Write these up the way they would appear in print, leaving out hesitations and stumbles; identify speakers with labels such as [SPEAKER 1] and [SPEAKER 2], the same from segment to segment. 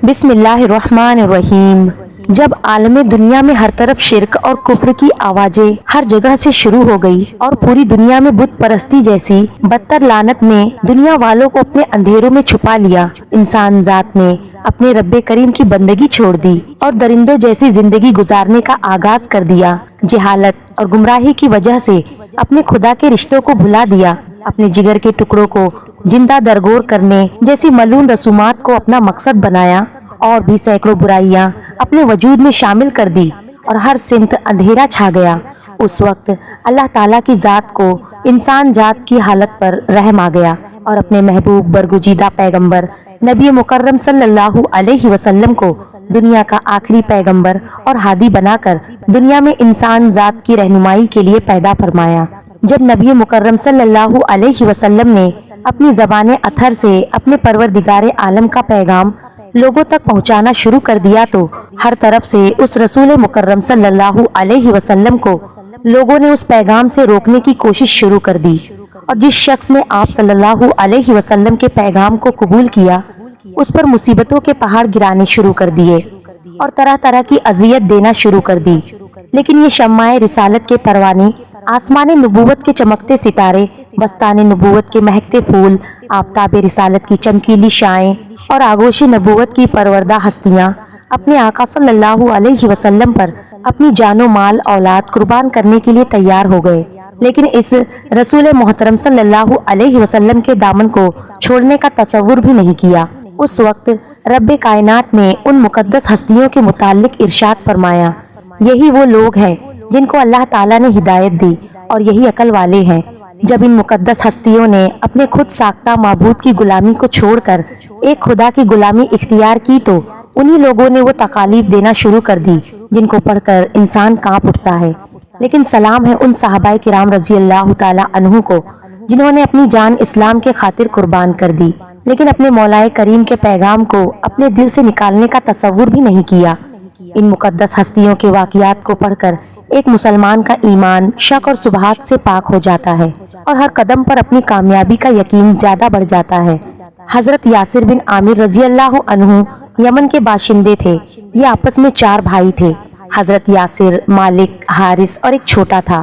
[SPEAKER 1] بسم اللہ الرحمن الرحیم۔ جب عالم دنیا میں ہر طرف شرک اور کفر کی آوازیں ہر جگہ سے شروع ہو گئی اور پوری دنیا میں بت پرستی جیسی بدتر لعنت نے دنیا والوں کو اپنے اندھیروں میں چھپا لیا، انسان ذات نے اپنے رب کریم کی بندگی چھوڑ دی اور درندوں جیسی زندگی گزارنے کا آغاز کر دیا۔ جہالت اور گمراہی کی وجہ سے اپنے خدا کے رشتوں کو بھلا دیا، اپنے جگر کے ٹکڑوں کو زندہ درگور کرنے جیسی ملعون رسومات کو اپنا مقصد بنایا اور بھی سینکڑوں برائیاں اپنے وجود میں شامل کر دی اور ہر سمت اندھیرا چھا گیا۔ اس وقت اللہ تعالیٰ کی ذات کو انسان ذات کی حالت پر رحم آ گیا اور اپنے محبوب برگزیدہ پیغمبر نبی مکرم صلی اللہ علیہ وسلم کو دنیا کا آخری پیغمبر اور ہادی بنا کر دنیا میں انسان ذات کی رہنمائی کے لیے پیدا فرمایا۔ جب نبی مکرم صلی اللہ علیہ وسلم نے اپنی زبان اطہر سے اپنے پروردگار عالم کا پیغام لوگوں تک پہنچانا شروع کر دیا تو ہر طرف سے اس رسول مکرم صلی اللہ علیہ وسلم کو لوگوں نے اس پیغام سے روکنے کی کوشش شروع کر دی، اور جس شخص نے آپ صلی اللہ علیہ وسلم کے پیغام کو قبول کیا اس پر مصیبتوں کے پہاڑ گرانے شروع کر دیے اور طرح طرح کی اذیت دینا شروع کر دی۔ لیکن یہ شمع رسالت کے پروانے، آسمان نبوت کے چمکتے ستارے، بستان نبوت کے مہکتے پھول، آفتاب رسالت کی چمکیلی شعاعیں اور آغوش نبوت کی پروردہ ہستیاں اپنے آقا صلی اللہ علیہ وسلم پر اپنی جان و مال اولاد قربان کرنے کے لیے تیار ہو گئے، لیکن اس رسول محترم صلی اللہ علیہ وسلم کے دامن کو چھوڑنے کا تصور بھی نہیں کیا۔ اس وقت رب کائنات نے ان مقدس ہستیوں کے متعلق ارشاد فرمایا، یہی وہ لوگ ہیں جن کو اللہ تعالیٰ نے ہدایت دی اور یہی عقل والے ہیں۔ جب ان مقدس ہستیوں نے اپنے خود ساختہ معبود کی غلامی کو چھوڑ کر ایک خدا کی غلامی اختیار کی تو انہی لوگوں نے وہ تکالیف دینا شروع کر دی جن کو پڑھ کر انسان کانپ اٹھتا ہے۔ لیکن سلام ہے ان صحابہ کرام رضی اللہ تعالیٰ عنہ کو جنہوں نے اپنی جان اسلام کے خاطر قربان کر دی، لیکن اپنے مولا کریم کے پیغام کو اپنے دل سے نکالنے کا تصور بھی نہیں کیا۔ ان مقدس ہستیوں کے واقعات کو پڑھ کر ایک مسلمان کا ایمان شک اور شبہات سے پاک ہو جاتا ہے اور ہر قدم پر اپنی کامیابی کا یقین زیادہ بڑھ جاتا ہے۔ حضرت یاسر بن عامر رضی اللہ عنہ یمن کے باشندے تھے۔ یہ آپس میں 4 بھائی تھے، حضرت یاسر، مالک، حارث اور ایک چھوٹا تھا۔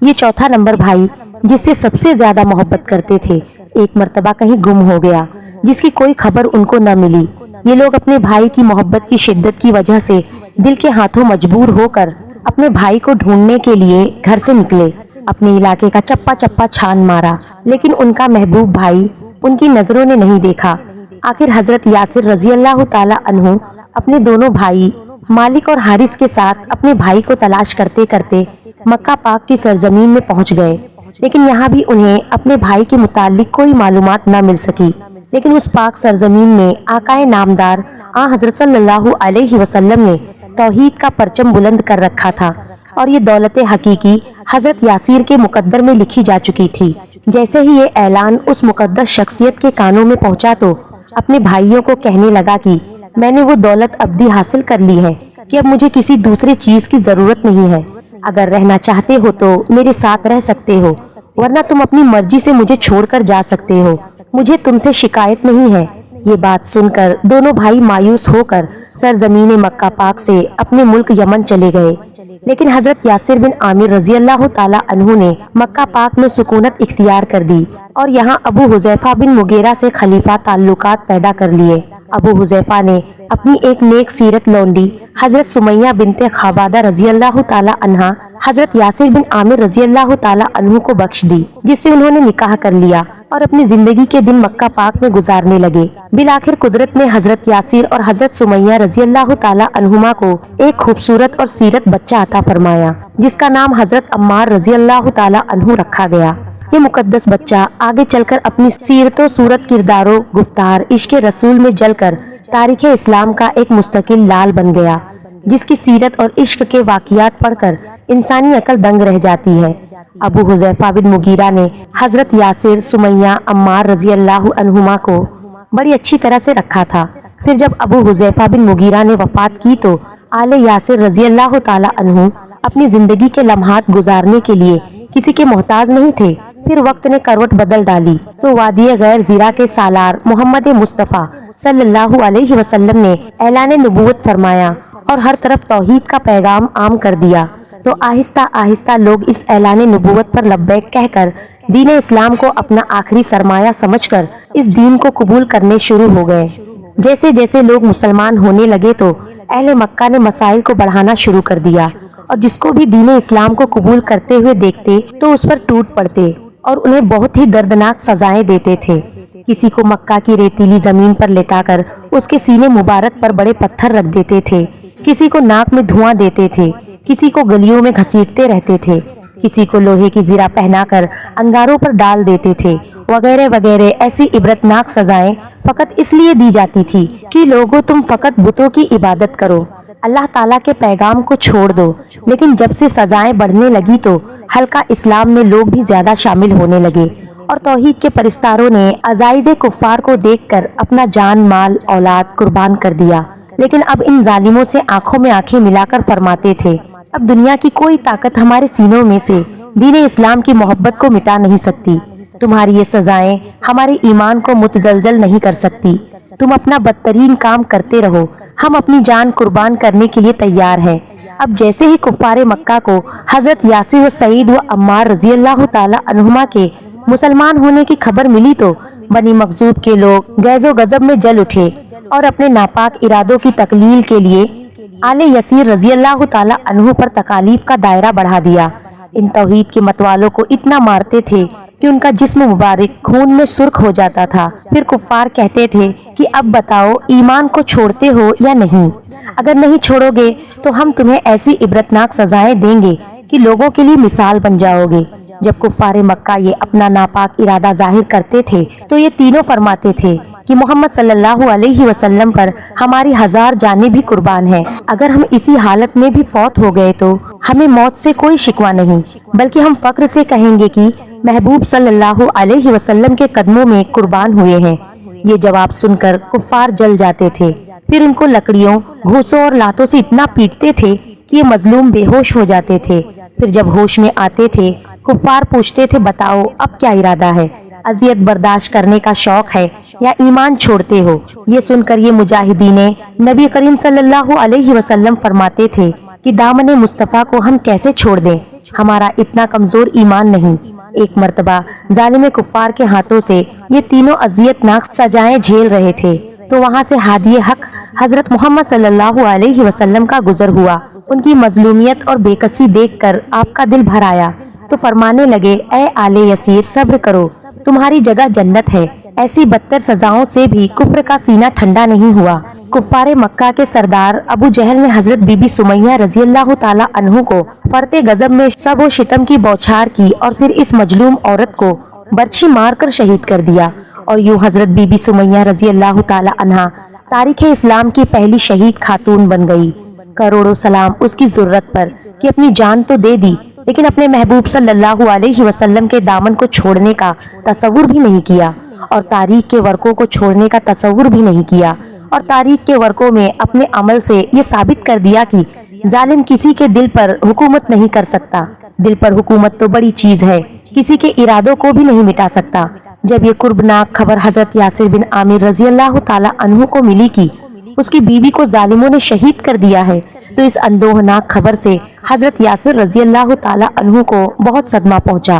[SPEAKER 1] یہ چوتھا نمبر بھائی جس سے سب سے زیادہ محبت کرتے تھے ایک مرتبہ کہیں گم ہو گیا، جس کی کوئی خبر ان کو نہ ملی۔ یہ لوگ اپنے بھائی کی محبت کی شدت کی وجہ سے دل کے ہاتھوں مجبور ہو کر اپنے بھائی کو ڈھونڈنے کے لیے گھر سے نکلے، اپنے علاقے کا چپا چپا چھان مارا، لیکن ان کا محبوب بھائی ان کی نظروں نے نہیں دیکھا۔ آخر حضرت یاسر رضی اللہ تعالی عنہ اپنے دونوں بھائی مالک اور حارث کے ساتھ اپنے بھائی کو تلاش کرتے کرتے مکہ پاک کی سرزمین میں پہنچ گئے، لیکن یہاں بھی انہیں اپنے بھائی کے متعلق کوئی معلومات نہ مل سکی۔ لیکن اس پاک سرزمین میں آقائے نامدار حضرت صلی اللہ علیہ وسلم نے توحید کا پرچم بلند کر رکھا تھا اور یہ دولت حقیقی حضرت یاسر کے مقدر میں لکھی جا چکی تھی۔ جیسے ہی یہ اعلان اس مقدس شخصیت کے کانوں میں پہنچا تو اپنے بھائیوں کو کہنے لگا کہ میں نے وہ دولت ابدی حاصل کر لی ہے کہ اب مجھے کسی دوسرے چیز کی ضرورت نہیں ہے۔ اگر رہنا چاہتے ہو تو میرے ساتھ رہ سکتے ہو، ورنہ تم اپنی مرضی سے مجھے چھوڑ کر جا سکتے ہو، مجھے تم سے شکایت نہیں ہے۔ یہ بات سن کر دونوں بھائی مایوس ہو کر سرزمین مکہ پاک سے اپنے ملک یمن چلے گئے، لیکن حضرت یاسر بن عامر رضی اللہ تعالی عنہ نے مکہ پاک میں سکونت اختیار کر دی اور یہاں ابو حذیفہ بن مغیرہ سے خلیفہ تعلقات پیدا کر لیے۔ ابو حذیفہ نے اپنی ایک نیک سیرت لونڈی حضرت سمیہ بنت خبادہ رضی اللہ تعالی عنہا حضرت یاسر بن عامر رضی اللہ تعالی عنہ کو بخش دی، جس سے انہوں نے نکاح کر لیا اور اپنی زندگی کے دن مکہ پاک میں گزارنے لگے۔ بالآخر قدرت نے حضرت یاسر اور حضرت سمیہ رضی اللہ تعالی عنہما کو ایک خوبصورت اور سیرت بچہ عطا فرمایا، جس کا نام حضرت عمار رضی اللہ تعالی عنہ رکھا گیا۔ یہ مقدس بچہ آگے چل کر اپنی سیرت و صورت، کردار و گفتار عشق رسول میں جل کر تاریخ اسلام کا ایک مستقل لال بن گیا، جس کی سیرت اور عشق کے واقعات پڑھ کر انسانی عقل دنگ رہ جاتی ہے۔ ابو حذیفہ بن مغیرہ نے حضرت یاسر، سمیہ، عمار رضی اللہ عنہما کو بڑی اچھی طرح سے رکھا تھا۔ پھر جب ابو حذیفہ بن مغیرہ نے وفات کی تو آل یاسر رضی اللہ تعالی عنہ اپنی زندگی کے لمحات گزارنے کے لیے کسی کے محتاج نہیں تھے۔ پھر وقت نے کروٹ بدل ڈالی تو وادی غیر زیرہ کے سالار محمد مصطفیٰ صلی اللہ علیہ وسلم نے اعلان نبوت فرمایا اور ہر طرف توحید کا پیغام عام کر دیا، تو آہستہ آہستہ لوگ اس اعلان نبوت پر لبیک کہہ کر دین اسلام کو اپنا آخری سرمایہ سمجھ کر اس دین کو قبول کرنے شروع ہو گئے۔ جیسے جیسے لوگ مسلمان ہونے لگے تو اہل مکہ نے مسائل کو بڑھانا شروع کر دیا، اور جس کو بھی دین اسلام کو قبول کرتے ہوئے دیکھتے تو اس پر ٹوٹ پڑتے اور انہیں بہت ہی دردناک سزائیں دیتے تھے۔ کسی کو مکہ کی ریتیلی زمین پر لٹا کر اس کے سینے مبارک پر بڑے پتھر رکھ دیتے تھے، کسی کو ناک میں دھواں دیتے تھے، کسی کو گلیوں میں گھسیٹتے رہتے تھے، کسی کو لوہے کی زرہ پہنا کر انگاروں پر ڈال دیتے تھے، وغیرہ وغیرہ۔ ایسی عبرتناک سزائیں فقط اس لیے دی جاتی تھی کہ لوگوں تم فقط بتوں کی عبادت کرو، اللہ تعالیٰ کے پیغام کو چھوڑ دو۔ لیکن جب سے سزائیں بڑھنے لگی تو حلقہ اسلام میں لوگ بھی زیادہ شامل ہونے لگے، اور توحید کے پرستاروں نے عزائز کفار کو دیکھ کر اپنا جان مال اولاد قربان کر دیا۔ لیکن اب ان ظالموں سے آنکھوں میں آنکھیں ملا کر فرماتے تھے، اب دنیا کی کوئی طاقت ہمارے سینوں میں سے دین اسلام کی محبت کو مٹا نہیں سکتی، تمہاری یہ سزائیں ہمارے ایمان کو متزلزل نہیں کر سکتی، تم اپنا بدترین کام کرتے رہو، ہم اپنی جان قربان کرنے کے لیے تیار ہیں۔ اب جیسے ہی کفار مکہ کو حضرت یاسر و سعید و عمار رضی اللہ تعالی عنہما کے مسلمان ہونے کی خبر ملی تو بنی مخزوم کے لوگ غیظ و غضب میں جل اٹھے اور اپنے ناپاک ارادوں کی تقلیل کے لیے آل یسیر رضی اللہ تعالی عنہ پر تکالیف کا دائرہ بڑھا دیا۔ ان توحید کے متوالوں کو اتنا مارتے تھے کہ ان کا جسم مبارک خون میں سرخ ہو جاتا تھا۔ پھر کفار کہتے تھے کہ اب بتاؤ ایمان کو چھوڑتے ہو یا نہیں؟ اگر نہیں چھوڑو گے تو ہم تمہیں ایسی عبرتناک سزائیں دیں گے کہ لوگوں کے لیے مثال بن جاؤ گے۔ جب کفار مکہ یہ اپنا ناپاک ارادہ ظاہر کرتے تھے تو یہ تینوں فرماتے تھے کہ محمد صلی اللہ علیہ وسلم پر ہماری 1000 جانیں بھی قربان ہیں، اگر ہم اسی حالت میں بھی فوت ہو گئے تو ہمیں موت سے کوئی شکوہ نہیں، بلکہ ہم فخر سے کہیں گے کہ محبوب صلی اللہ علیہ وسلم کے قدموں میں قربان ہوئے ہیں۔ یہ جواب سن کر کفار جل جاتے تھے، پھر ان کو لکڑیوں، گھوسوں اور لاتوں سے اتنا پیٹتے تھے کہ یہ مظلوم بے ہوش ہو جاتے تھے۔ پھر جب ہوش میں آتے تھے کفار پوچھتے تھے، بتاؤ اب کیا ارادہ ہے؟ اذیت برداشت کرنے کا شوق ہے یا ایمان چھوڑتے ہو؟ یہ سن کر یہ مجاہدین نبی کریم صلی اللہ علیہ وسلم فرماتے تھے کہ دامن مصطفیٰ کو ہم کیسے چھوڑ دیں، ہمارا اتنا کمزور ایمان نہیں۔ ایک مرتبہ ظالم کفار کے ہاتھوں سے یہ تینوں اذیت ناک سزائیں جھیل رہے تھے تو وہاں سے ہادی حق حضرت محمد صلی اللہ علیہ وسلم کا گزر ہوا۔ ان کی مظلومیت اور بے کسی دیکھ کر آپ کا دل بھر آیا تو فرمانے لگے، اے آل یسیر صبر کرو، تمہاری جگہ جنت ہے۔ ایسی بدتر سزاؤں سے بھی کفر کا سینہ ٹھنڈا نہیں ہوا۔ کفار مکہ کے سردار ابو جہل نے حضرت بی بی سمیہ رضی اللہ تعالی عنہ کو فرتے غضب میں سب و شتم کی بوچھار کی اور پھر اس مظلوم عورت کو برچھی مار کر شہید کر دیا، اور یوں حضرت بی بی سمیہ رضی اللہ تعالی عنہا تاریخ اسلام کی پہلی شہید خاتون بن گئی۔ کروڑوں سلام اس کی ضرورت پر کہ اپنی جان تو دے دی لیکن اپنے محبوب صلی اللہ علیہ وسلم کے دامن کو چھوڑنے کا تصور بھی نہیں کیا، اور تاریخ کے ورقوں کو چھوڑنے کا تصور بھی نہیں کیا، اور تاریخ کے ورقوں میں اپنے عمل سے یہ ثابت کر دیا کہ ظالم کسی کے دل پر حکومت نہیں کر سکتا۔ دل پر حکومت تو بڑی چیز ہے، کسی کے ارادوں کو بھی نہیں مٹا سکتا۔ جب یہ کربناک خبر حضرت یاسر بن عامر رضی اللہ تعالی عنہ کو ملی کہ اس کی بیوی کو ظالموں نے شہید کر دیا ہے، تو اس اندوہناک خبر سے حضرت یاسر رضی اللہ تعالی عنہ کو بہت صدمہ پہنچا،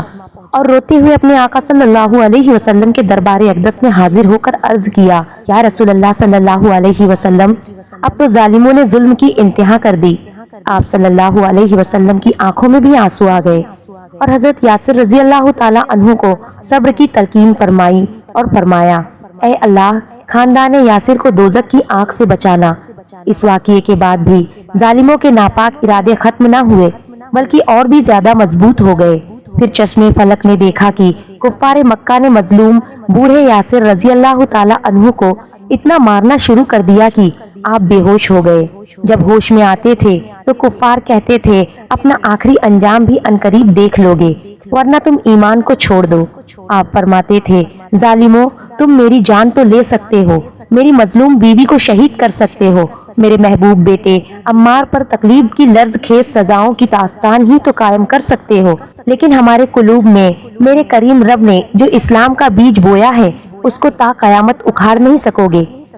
[SPEAKER 1] اور روتے ہوئے اپنے آقا صلی اللہ علیہ وسلم کے دربار اقدس میں حاضر ہو کر عرض کیا، یا رسول اللہ صلی اللہ علیہ وسلم، اب تو ظالموں نے ظلم کی انتہا کر دی۔ آپ صلی اللہ علیہ وسلم کی آنکھوں میں بھی آنسو آ گئے، اور حضرت یاسر رضی اللہ تعالی عنہ کو صبر کی تلقین فرمائی اور فرمایا، اے اللہ خاندان یاسر کو دوزخ کی آگ سے بچانا۔ اس واقعے کے بعد بھی ظالموں کے ناپاک ارادے ختم نہ ہوئے بلکہ اور بھی زیادہ مضبوط ہو گئے۔ پھر چشمے فلک نے دیکھا کہ کفار مکہ نے مظلوم بوڑھے یاسر رضی اللہ تعالی عنہ کو اتنا مارنا شروع کر دیا کہ آپ بے ہوش ہو گئے۔ جب ہوش میں آتے تھے تو کفار کہتے تھے، اپنا آخری انجام بھی عنقریب دیکھ لو گے، ورنہ تم ایمان کو چھوڑ دو۔ آپ فرماتے تھے، ظالموں تم میری جان تو لے سکتے ہو، میری مظلوم بیوی کو شہید کر سکتے ہو، میرے محبوب بیٹے عمار پر تکلیف کی لرز خیز سزاؤں کی داستان ہی تو قائم کر سکتے ہو، لیکن ہمارے قلوب میں میرے کریم رب نے جو اسلام کا بیج بویا ہے اس کو تا قیامت اکھاڑ نہیں سکو گے۔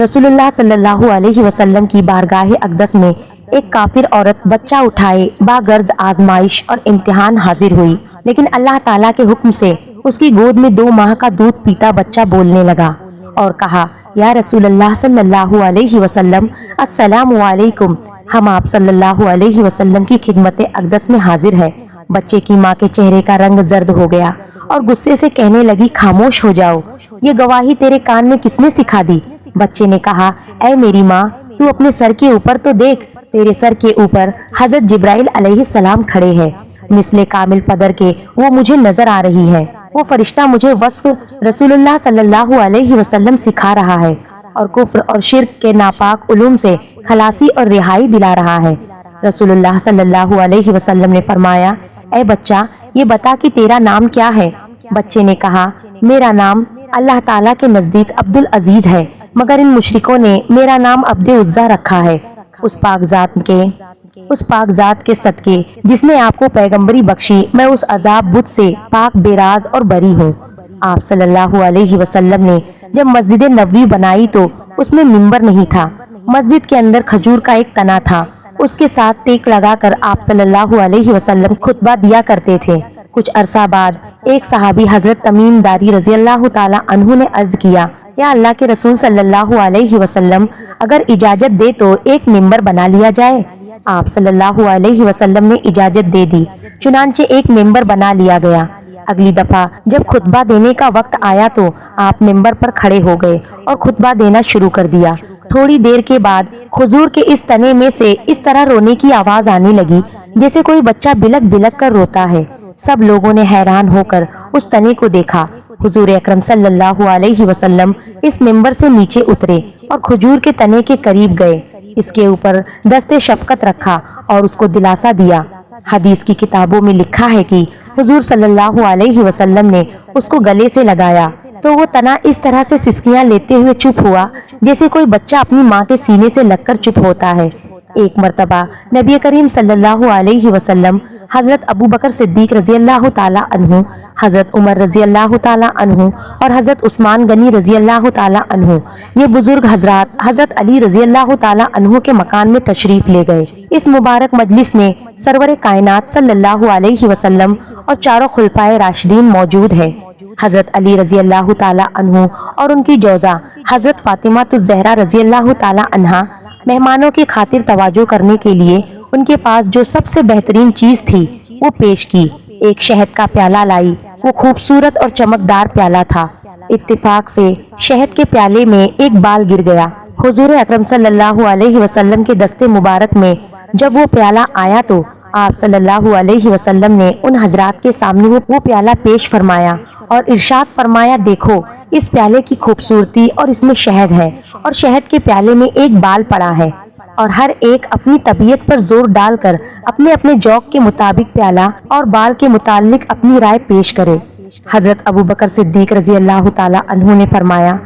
[SPEAKER 1] رسول اللہ صلی اللہ علیہ وسلم کی بارگاہ اقدس میں ایک کافر عورت بچہ اٹھائے باغرض آزمائش اور امتحان حاضر ہوئی، لیکن اللہ تعالیٰ کے حکم سے اس کی گود میں 2 ماہ کا دودھ پیتا بچہ بولنے لگا اور کہا، یا رسول اللہ صلی اللہ علیہ وسلم، السلام علیکم، ہم آپ صلی اللہ علیہ وسلم کی خدمت اقدس میں حاضر ہیں۔ بچے کی ماں کے چہرے کا رنگ زرد ہو گیا اور غصے سے کہنے لگی، خاموش ہو جاؤ، یہ گواہی تیرے کان میں کس نے سکھا دی؟ بچے نے کہا، اے میری ماں، تو اپنے سر کے اوپر تو دیکھ، تیرے سر کے اوپر حضرت جبرائیل علیہ السلام کھڑے ہیں، مثل کامل پدر کے وہ مجھے نظر آ رہی ہے۔ وہ فرشتہ مجھے وصف رسول اللہ صلی اللہ علیہ وسلم سکھا رہا ہے اور کفر اور شرک کے ناپاک علوم سے خلاصی اور رہائی دلا رہا ہے۔ رسول اللہ صلی اللہ علیہ وسلم نے فرمایا، اے بچہ، یہ بتا کہ تیرا نام کیا ہے؟ بچے نے کہا، میرا نام اللہ تعالیٰ کے نزدیک عبد العزیز ہے، مگر ان مشرکوں نے میرا نام عبد عزا رکھا ہے۔ اس پاک ذات کے صدقے جس نے آپ کو پیغمبری بخشی، میں اس عذاب بدھ سے پاک بیراز اور بری ہوں۔ آپ صلی اللہ علیہ وسلم نے جب مسجد نبوی بنائی تو اس میں منبر نہیں تھا، مسجد کے اندر کھجور کا ایک تنا تھا، اس کے ساتھ ٹیک لگا کر آپ صلی اللہ علیہ وسلم خطبہ دیا کرتے تھے۔ کچھ عرصہ بعد ایک صحابی حضرت تمیم داری رضی اللہ تعالی عنہ نے عرض کیا، یا اللہ کے رسول صلی اللہ علیہ وسلم، اگر اجازت دے تو ایک منبر بنا لیا جائے۔ آپ صلی اللہ علیہ وسلم نے اجازت دے دی، چنانچہ ایک منبر بنا لیا گیا۔ اگلی دفعہ جب خطبہ دینے کا وقت آیا تو آپ منبر پر کھڑے ہو گئے اور خطبہ دینا شروع کر دیا۔ تھوڑی دیر کے بعد کھجور کے اس تنے میں سے اس طرح رونے کی آواز آنے لگی جیسے کوئی بچہ بلک بلک کر روتا ہے۔ سب لوگوں نے حیران ہو کر اس تنے کو دیکھا۔ حضور اکرم صلی اللہ علیہ وسلم اس منبر سے نیچے اترے اور کھجور کے تنے کے قریب گئے، اس کے اوپر دست شفقت رکھا اور اس کو دلاسا دیا۔ حدیث کی کتابوں میں لکھا ہے کہ حضور صلی اللہ علیہ وسلم نے اس کو گلے سے لگایا تو وہ تنا اس طرح سے سسکیاں لیتے ہوئے چپ ہوا جیسے کوئی بچہ اپنی ماں کے سینے سے لگ کر چپ ہوتا ہے۔ ایک مرتبہ نبی کریم صلی اللہ علیہ وسلم، حضرت ابو بکر صدیق رضی اللہ تعالی عنہ، حضرت عمر رضی اللہ تعالی عنہ اور حضرت عثمان غنی رضی اللہ تعالی عنہ، یہ بزرگ حضرات حضرت علی رضی اللہ تعالی عنہ کے مکان میں تشریف لے گئے۔ اس مبارک مجلس میں سرور کائنات صلی اللہ علیہ وسلم اور چاروں خلفائے راشدین موجود ہیں۔ حضرت علی رضی اللہ تعالی عنہ اور ان کی جوزہ حضرت فاطمہ الزہرا رضی اللہ تعالی عنہا مہمانوں کی خاطر توجہ کرنے کے لیے ان کے پاس جو سب سے بہترین چیز تھی وہ پیش کی۔ ایک شہد کا پیالہ لائی، وہ خوبصورت اور چمکدار پیالہ تھا۔ اتفاق سے شہد کے پیالے میں ایک بال گر گیا۔ حضور اکرم صلی اللہ علیہ وسلم کے دستے مبارک میں جب وہ پیالہ آیا تو آپ صلی اللہ علیہ وسلم نے ان حضرات کے سامنے وہ پیالہ پیش فرمایا اور ارشاد فرمایا، دیکھو اس پیالے کی خوبصورتی اور اس میں شہد ہے اور شہد کے پیالے میں ایک بال پڑا ہے، اور ہر ایک اپنی طبیعت پر زور ڈال کر اپنے اپنے ذوق کے مطابق پیالہ اور بال کے متعلق اپنی رائے پیش کرے۔ حضرت ابو بکر صدیق رضی اللہ تعالی عنہ نے فرمایا،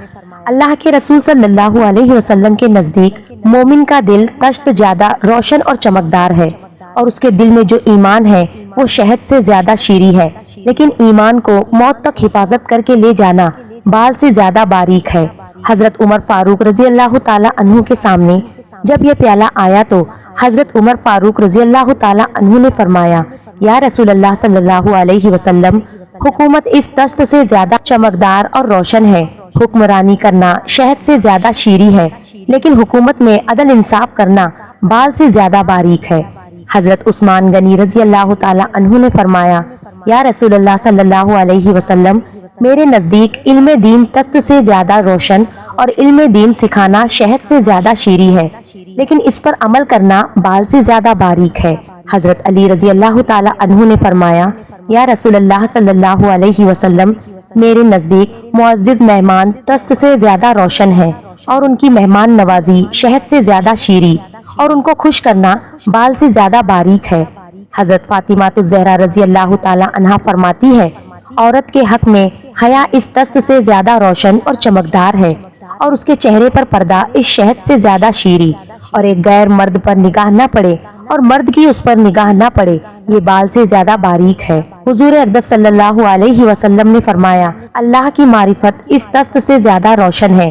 [SPEAKER 1] اللہ کے رسول صلی اللہ علیہ وسلم کے نزدیک مومن کا دل تشت زیادہ روشن اور چمکدار ہے، اور اس کے دل میں جو ایمان ہے وہ شہد سے زیادہ شیریں ہے، لیکن ایمان کو موت تک حفاظت کر کے لے جانا بال سے زیادہ باریک ہے۔ حضرت عمر فاروق رضی اللہ تعالی عنہ کے سامنے جب یہ پیالہ آیا تو حضرت عمر فاروق رضی اللہ تعالی عنہ نے فرمایا، یا رسول اللہ صلی اللہ علیہ وسلم، حکومت اس دست سے زیادہ چمکدار اور روشن ہے، حکمرانی کرنا شہد سے زیادہ شیریں ہے، لیکن حکومت میں عدل انصاف کرنا بال سے زیادہ باریک ہے۔ حضرت عثمان غنی رضی اللہ تعالی عنہ نے فرمایا، یا رسول اللہ صلی اللہ علیہ وسلم، میرے نزدیک علم دین دست سے زیادہ روشن اور علم دین سکھانا شہد سے زیادہ شیریں ہے، لیکن اس پر عمل کرنا بال سے زیادہ باریک ہے۔ حضرت علی رضی اللہ تعالی عنہ نے فرمایا، یا رسول اللہ صلی اللہ علیہ وسلم، میرے نزدیک معزز مہمان دست سے زیادہ روشن ہے اور ان کی مہمان نوازی شہد سے زیادہ شیریں، اور ان کو خوش کرنا بال سے زیادہ باریک ہے۔ حضرت فاطمہ الزہرا رضی اللہ تعالی عنہا فرماتی ہے، عورت کے حق میں حیا اس دست سے زیادہ روشن اور چمکدار ہے، اور اس کے چہرے پر پردہ اس شہد سے زیادہ شیریں، اور ایک غیر مرد پر نگاہ نہ پڑے اور مرد کی اس پر نگاہ نہ پڑے، یہ بال سے زیادہ باریک ہے۔ حضور اقدس صلی اللہ علیہ وسلم نے فرمایا، اللہ کی معرفت اس دست سے زیادہ روشن ہے،